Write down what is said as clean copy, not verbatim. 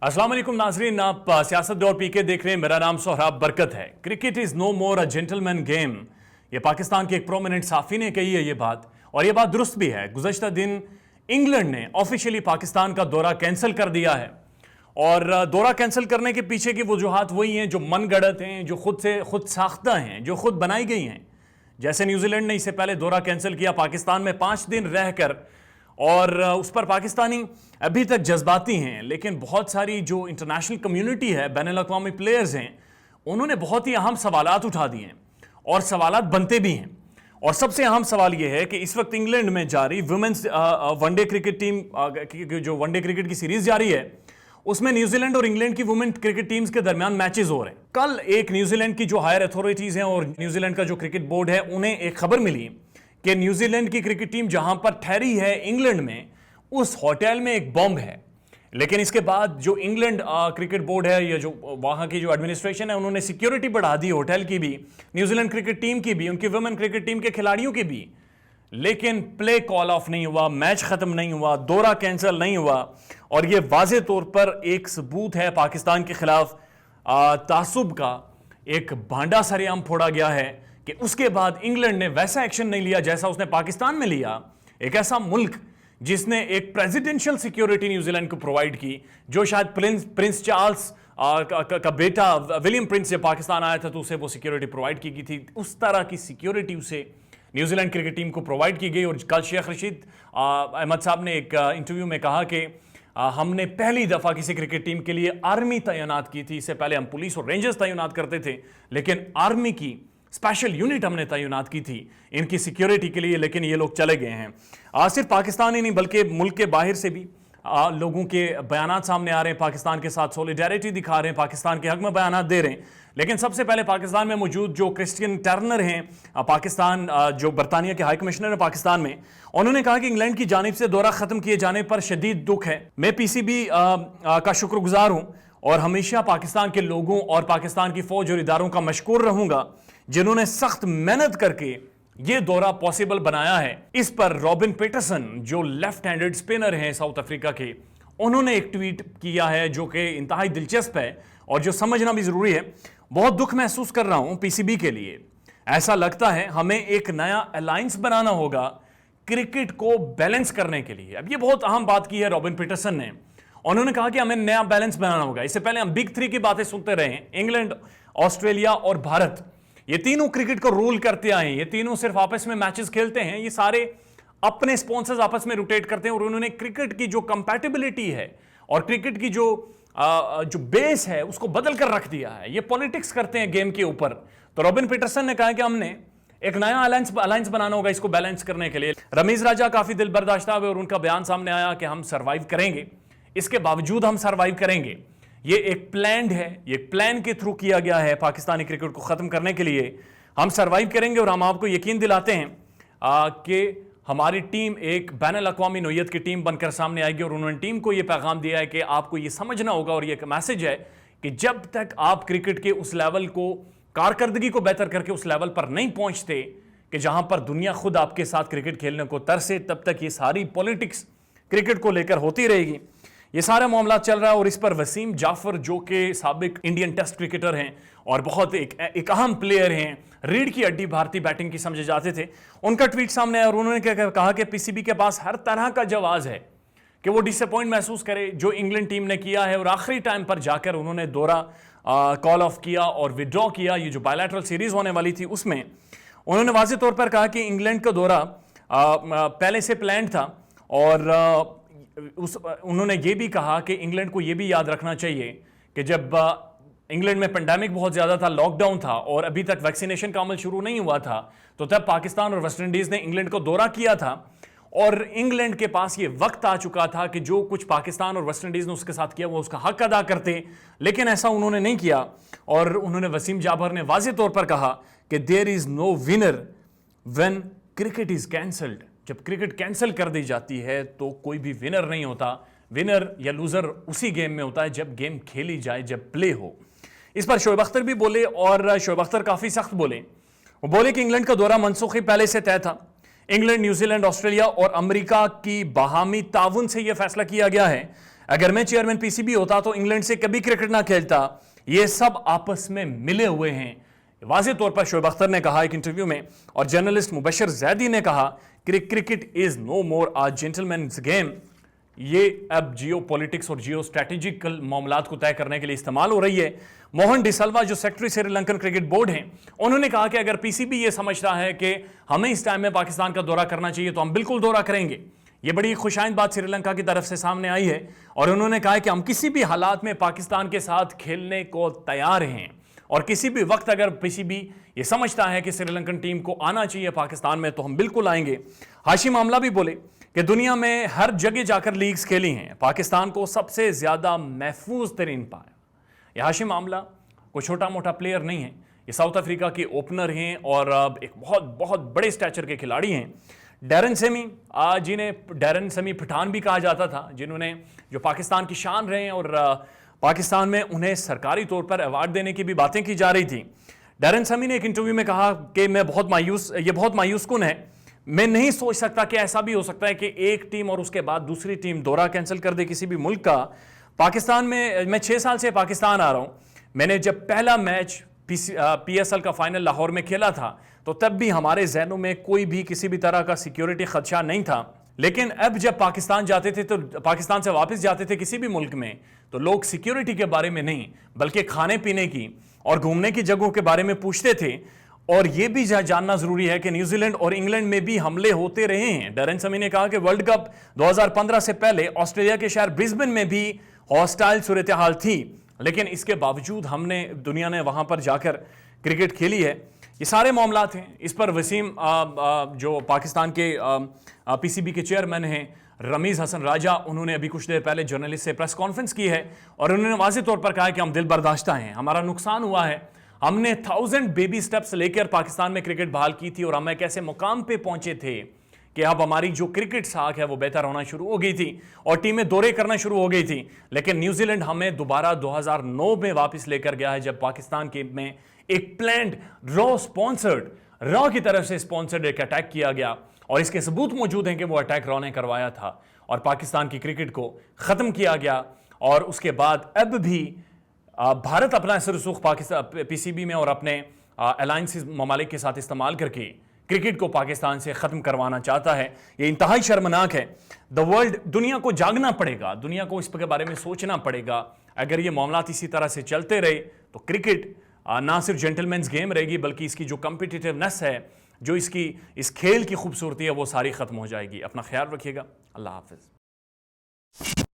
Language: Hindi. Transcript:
अस्सलाम वालेकुम नाजरीन, आप सियासत और पीके देख रहे हैं। मेरा नाम सोहराब बरकत है। Cricket is no more a gentleman game, ये पाकिस्तान के एक प्रोमिनेंट साफी ने कही है ये बात, और ये बात दुरुस्त भी है। गुज़श्ता दिन इंग्लैंड ने ऑफिशियली पाकिस्तान का दौरा कैंसिल कर दिया है, और दौरा कैंसिल करने के पीछे की वजूहात वही हैं जो मन गढ़त हैं, जो खुद साख्ता हैं, जो खुद बनाई गई हैं। जैसे न्यूजीलैंड ने इससे पहले दौरा कैंसिल किया पाकिस्तान में 5 दिन रहकर, और उस पर पाकिस्तानी अभी तक जज्बाती हैं। लेकिन बहुत सारी जो इंटरनेशनल कम्युनिटी है, बैनुल-अक़वामी प्लेयर्स हैं, उन्होंने बहुत ही अहम सवालात उठा दिए हैं और सवालात बनते भी हैं। और सबसे अहम सवाल यह है कि इस वक्त इंग्लैंड में जारी वुमेन्स वनडे क्रिकेट टीम जो वनडे क्रिकेट की सीरीज जारी है, उसमें न्यूजीलैंड और इंग्लैंड की वुमेन क्रिकेट टीम्स के दरमियान मैचेस हो रहे हैं। कल एक न्यूजीलैंड की जो हायर अथॉरिटीज हैं और न्यूजीलैंड का जो क्रिकेट बोर्ड है, उन्हें एक खबर मिली कि न्यूजीलैंड की क्रिकेट टीम जहां पर ठहरी है इंग्लैंड में, उस होटल में एक बॉम्ब है। लेकिन इसके बाद जो इंग्लैंड क्रिकेट बोर्ड है या जो वहां की जो एडमिनिस्ट्रेशन है, उन्होंने सिक्योरिटी बढ़ा दी होटल की भी, न्यूजीलैंड क्रिकेट टीम की भी, उनकी वुमेन क्रिकेट टीम के खिलाड़ियों की भी। लेकिन प्ले कॉल ऑफ नहीं हुआ, मैच खत्म नहीं हुआ, दौरा कैंसिल नहीं हुआ। और यह वाज़े तौर पर एक सबूत है पाकिस्तान के खिलाफ तासुब का। एक भांडा सरेआम फोड़ा गया है कि उसके बाद इंग्लैंड ने वैसा एक्शन नहीं लिया जैसा उसने पाकिस्तान में लिया। एक ऐसा मुल्क जिसने एक प्रेसिडेंशियल सिक्योरिटी न्यूजीलैंड को प्रोवाइड की, जो शायद प्रिंस चार्ल्स का बेटा विलियम प्रिंस जब पाकिस्तान आया था तो उसे वो सिक्योरिटी प्रोवाइड की गई थी, उस तरह की सिक्योरिटी उसे न्यूजीलैंड क्रिकेट टीम को प्रोवाइड की गई। और कल शेख रशीद अहमद साहब ने एक इंटरव्यू में कहा कि हमने पहली दफ़ा किसी क्रिकेट टीम के लिए आर्मी तैनात की थी। इससे पहले हम पुलिस और रेंजर्स तैनात करते थे, लेकिन आर्मी की स्पेशल यूनिट हमने तैनात की थी इनकी सिक्योरिटी के लिए। लेकिन ये लोग चले गए हैं। सिर्फ पाकिस्तान ही नहीं बल्कि मुल्क के बाहर से भी लोगों के बयानात सामने आ रहे हैं, पाकिस्तान के साथ सॉलिडारिटी दिखा रहे हैं, पाकिस्तान के हक में बयानात दे रहे हैं। लेकिन सबसे पहले पाकिस्तान में मौजूद जो क्रिश्चियन टर्नर हैं, पाकिस्तान जो बरतानिया के हाई कमिश्नर हैं पाकिस्तान में, उन्होंने कहा कि इंग्लैंड की जानिब से दौरा खत्म किए जाने पर शदीद दुख है। मैं पीसीबी का शुक्रगुजार हूं और हमेशा पाकिस्तान के लोगों और पाकिस्तान की फौज और इदारों का मशकूर रहूंगा जिन्होंने सख्त मेहनत करके ये दौरा पॉसिबल बनाया है। इस पर रॉबिन पीटरसन जो लेफ्ट हैंडेड स्पिनर हैं साउथ अफ्रीका के, उन्होंने एक ट्वीट किया है जो कि इंतहाई दिलचस्प है और जो समझना भी जरूरी है। बहुत दुख महसूस कर रहा हूं पीसीबी के लिए। ऐसा लगता है हमें एक नया अलायंस बनाना होगा क्रिकेट को बैलेंस करने के लिए। अब ये बहुत अहम बात की है रॉबिन पीटरसन ने। उन्होंने कहा कि हमें नया बैलेंस बनाना होगा। इससे पहले हम बिग 3 की बातें सुनते रहे हैं, इंग्लैंड, ऑस्ट्रेलिया और भारत। ये तीनों क्रिकेट को रूल करते आए हैं, ये तीनों सिर्फ आपस में मैचेस खेलते हैं, ये सारे अपने स्पॉन्सर्स आपस में रोटेट करते हैं। और उन्होंने क्रिकेट की जो कंपैटिबिलिटी है और क्रिकेट की जो बेस है उसको बदल कर रख दिया है। ये पॉलिटिक्स करते हैं गेम के ऊपर। तो रॉबिन पीटरसन ने कहा कि हमने एक नया अलायंस बनाना होगा इसको बैलेंस करने के लिए। रमीज राजा काफी दिल बर्दाश्त हुए और उनका बयान सामने आया कि हम सर्वाइव करेंगे, इसके बावजूद हम सर्वाइव करेंगे। ये एक प्लान है, ये प्लान के थ्रू किया गया है पाकिस्तानी क्रिकेट को खत्म करने के लिए। हम सर्वाइव करेंगे और हम आपको यकीन दिलाते हैं कि हमारी टीम एक बैनुल-अक़वामी नौइयत की टीम बनकर सामने आएगी। और उन्होंने टीम को यह पैगाम दिया है कि आपको यह समझना होगा, और यह मैसेज है कि जब तक आप क्रिकेट के उस लेवल को, कारकर्दगी को बेहतर करके उस लेवल पर नहीं पहुंचते कि जहां पर दुनिया खुद आपके साथ क्रिकेट खेलने को तरसे, तब तक ये सारी पॉलिटिक्स क्रिकेट को लेकर होती रहेगी। ये सारा मामला चल रहा है। और इस पर वसीम जाफर जो कि साबिक इंडियन टेस्ट क्रिकेटर हैं और बहुत एक अहम प्लेयर हैं, रीढ़ की हड्डी भारतीय बैटिंग की समझे जाते थे, उनका ट्वीट सामने आया और उन्होंने क्या कहा कि पीसीबी के पास हर तरह का जवाज है कि वो डिसअपॉइंट महसूस करे जो इंग्लैंड टीम ने किया है। और आखिरी टाइम पर जाकर उन्होंने दौरा कॉल ऑफ किया और विड्रॉ किया। ये जो बायलैटरल सीरीज होने वाली थी उसमें उन्होंने वाज़े तौर पर कहा कि इंग्लैंड का दौरा पहले से प्लान था। और उन्होंने ये भी कहा कि इंग्लैंड को ये भी याद रखना चाहिए कि जब इंग्लैंड में पेंडेमिक बहुत ज़्यादा था, लॉकडाउन था और अभी तक वैक्सीनेशन का अमल शुरू नहीं हुआ था, तो तब पाकिस्तान और वेस्ट इंडीज़ ने इंग्लैंड को दौरा किया था। और इंग्लैंड के पास ये वक्त आ चुका था कि जो कुछ पाकिस्तान और वेस्ट इंडीज़ ने उसके साथ किया वो उसका हक अदा करते, लेकिन ऐसा उन्होंने नहीं किया। और उन्होंने वसीम जाफर ने वाज़े तौर पर कहा कि there is no winner when cricket is cancelled. जब क्रिकेट कैंसिल कर दी जाती है तो कोई भी विनर नहीं होता। विनर या लूजर उसी गेम में होता है जब गेम खेली जाए, जब प्ले हो। इस पर शोएब अख्तर भी बोले और शोएब अख्तर काफी सख्त बोले। वो बोले कि इंग्लैंड का दौरा मनसूखी पहले से तय था। इंग्लैंड, न्यूजीलैंड, ऑस्ट्रेलिया और अमेरिका की बाहमी ताउन से यह फैसला किया गया है। अगर मैं चेयरमैन पीसीबी होता तो इंग्लैंड से कभी क्रिकेट ना खेलता। ये सब आपस में मिले हुए हैं, वाज़ेह तौर पर शोएब अख्तर ने कहा एक इंटरव्यू में। और जर्नलिस्ट मुबशर जैदी ने कहा कि cricket is no more a gentleman's game. ये अब जियो पॉलिटिक्स और जियो स्ट्रैटेजिकल मामलात को तय करने के लिए इस्तेमाल हो रही है। मोहन डिसल्वा जो सेक्रेटरी श्रीलंकन क्रिकेट बोर्ड हैं, उन्होंने कहा कि अगर पीसीबी ये समझता है कि हमें इस टाइम में पाकिस्तान का दौरा करना चाहिए तो हम बिल्कुल दौरा करेंगे। ये बड़ी खुशाइंद बात श्रीलंका की तरफ से सामने आई है और उन्होंने कहा कि हम किसी भी हालात में पाकिस्तान के साथ खेलने को तैयार हैं और किसी भी वक्त अगर पीसीबी ये समझता है कि श्रीलंकन टीम को आना चाहिए पाकिस्तान में तो हम बिल्कुल आएंगे। हाशिम आमला भी बोले कि दुनिया में हर जगह जाकर लीग्स खेली हैं, पाकिस्तान को सबसे ज्यादा महफूज तरीन पाया। यह हाशिम आमला कोई छोटा मोटा प्लेयर नहीं है, ये साउथ अफ्रीका के ओपनर हैं और एक बहुत बहुत बड़े स्टैचर के खिलाड़ी हैं। डैरन सेमी, जिन्हें डैरन सेमी पठान भी कहा जाता था, जिन्होंने जो पाकिस्तान की शान रहे और पाकिस्तान में उन्हें सरकारी तौर पर अवार्ड देने की भी बातें की जा रही थी। डैरन सेमी ने एक इंटरव्यू में कहा कि ये बहुत मायूस कुन है, मैं नहीं सोच सकता कि ऐसा भी हो सकता है कि एक टीम और उसके बाद दूसरी टीम दौरा कैंसिल कर दे किसी भी मुल्क का। पाकिस्तान में मैं 6 साल से पाकिस्तान आ रहा हूं। मैंने जब पहला मैच पीएसएल का फाइनल लाहौर में खेला था तो तब भी हमारे जहनों में कोई भी किसी भी तरह का सिक्योरिटी खदशा नहीं था, लेकिन अब जब पाकिस्तान जाते थे तो पाकिस्तान से वापस जाते थे किसी भी मुल्क में तो लोग सिक्योरिटी के बारे में नहीं बल्कि खाने पीने की और घूमने की जगहों के बारे में पूछते थे। और यह भी जानना जरूरी है कि न्यूजीलैंड और इंग्लैंड में भी हमले होते रहे हैं। डैरन सेमी ने कहा कि वर्ल्ड कप 2015 से पहले ऑस्ट्रेलिया के शहर ब्रिस्बेन में भी हॉस्टाइल सूरत हाल थी, लेकिन इसके बावजूद हमने दुनिया ने वहां पर जाकर क्रिकेट खेली है। ये सारे मामलात हैं। इस पर वसीम जो पाकिस्तान के पीसीबी के चेयरमैन हैं रमीज हसन राजा, उन्होंने अभी कुछ देर पहले जर्नलिस्ट से प्रेस कॉन्फ्रेंस की है और उन्होंने वाज़ेह तौर पर कहा कि हम दिल बर्दाश्ता हैं, हमारा नुकसान हुआ है, हमने 1000 बेबी स्टेप्स लेकर पाकिस्तान में क्रिकेट बहाल की थी और हम एक ऐसे मुकाम पे पहुंचे थे कि अब हमारी जो क्रिकेट साख है वो बेहतर होना शुरू हो गई थी और टीमें दौरे करना शुरू हो गई थी। लेकिन न्यूजीलैंड हमें दोबारा 2009 में वापस लेकर गया है जब पाकिस्तान के में एक प्लान्ड रॉ की तरफ से स्पॉन्सर्ड एक अटैक किया गया और इसके सबूत मौजूद हैं कि वो अटैक रॉ ने करवाया था और पाकिस्तान की क्रिकेट को खत्म किया गया। और उसके बाद अब भी भारत अपना रसूख पाकिस्तान पीसीबी में और अपने अलायंस ममालिक के साथ इस्तेमाल करके क्रिकेट को पाकिस्तान से खत्म करवाना चाहता है। ये इंतहाई शर्मनाक है। दुनिया को जागना पड़ेगा, दुनिया को इस के बारे में सोचना पड़ेगा। अगर ये मामलात इसी तरह से चलते रहे तो क्रिकेट ना सिर्फ जेंटलमैन्स गेम रहेगी बल्कि इसकी जो कम्पिटिटिवनेस है, जो इसकी इस खेल की खूबसूरती है, वो सारी खत्म हो जाएगी। अपना ख्याल रखिएगा। अल्लाह हाफिज।